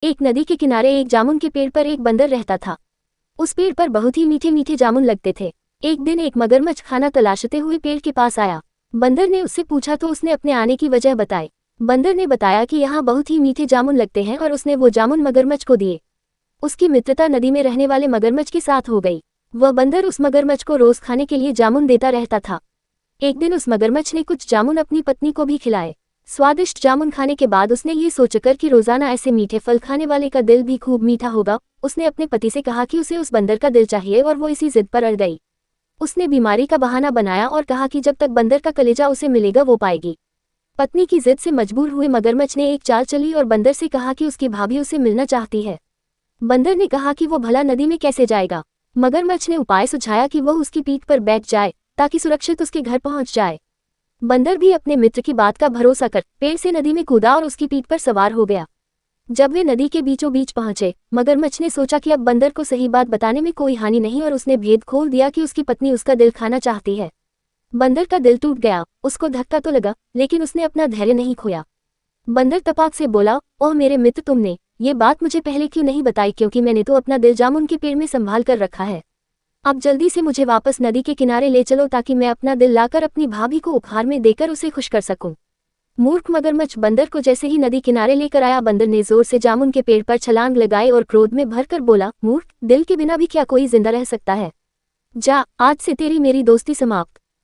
एक नदी के किनारे एक जामुन के पेड़ पर एक बंदर रहता था। उस पेड़ पर बहुत ही मीठे मीठे जामुन लगते थे। एक दिन एक मगरमच्छ खाना तलाशते हुए पेड़ के पास आया। बंदर ने उससे पूछा तो उसने अपने आने की वजह बताई। बंदर ने बताया कि यहाँ बहुत ही मीठे जामुन लगते हैं और उसने वो जामुन मगरमच्छ को दिए। उसकी मित्रता नदी में रहने वाले मगरमच्छ के साथ हो गई। वह बंदर उस मगरमच्छ को रोज खाने के लिए जामुन देता रहता था। एक दिन उस मगरमच्छ ने कुछ जामुन अपनी पत्नी को भी खिलाए। स्वादिष्ट जामुन खाने के बाद उसने ये सोचकर कि रोजाना ऐसे मीठे फल खाने वाले का दिल भी खूब मीठा होगा, उसने अपने पति से कहा कि उसे उस बंदर का दिल चाहिए और वो इसी जिद पर अड़ गई। उसने बीमारी का बहाना बनाया और कहा कि जब तक बंदर का कलेजा उसे मिलेगा वो पाएगी। पत्नी की जिद से मजबूर हुए मगरमच्छ ने एक चाल चली और बंदर से कहा कि उसकी भाभी उसे मिलना चाहती है। बंदर ने कहा कि वो भला नदी में कैसे जाएगा। मगरमच्छ ने उपाय सुझाया कि वह उसकी पीठ पर बैठ जाए ताकि सुरक्षित उसके घर पहुंच जाए। बंदर भी अपने मित्र की बात का भरोसा कर पेड़ से नदी में कूदा और उसकी पीठ पर सवार हो गया। जब वे नदी के बीचों बीच पहुंचे, मगरमच्छ ने सोचा कि अब बंदर को सही बात बताने में कोई हानि नहीं और उसने भेद खोल दिया कि उसकी पत्नी उसका दिल खाना चाहती है। बंदर का दिल टूट गया, उसको धक्का तो लगा, लेकिन उसने अपना धैर्य नहीं खोया। बंदर तपाक से बोला, ओह मेरे मित्र, तुमने ये बात मुझे पहले क्यों नहीं बताई, क्योंकि मैंने तो अपना दिल जामुन के पेड़ में संभाल कर रखा है। अब जल्दी से मुझे वापस नदी के किनारे ले चलो ताकि मैं अपना दिल लाकर अपनी भाभी को उपहार में देकर उसे खुश कर सकूं। मूर्ख मगरमच्छ बंदर को जैसे ही नदी किनारे लेकर आया, बंदर ने जोर से जामुन के पेड़ पर छलांग लगाई और क्रोध में भरकर बोला, मूर्ख, दिल के बिना भी क्या कोई जिंदा रह सकता है? जा, आज से तेरी मेरी दोस्ती समाप्त।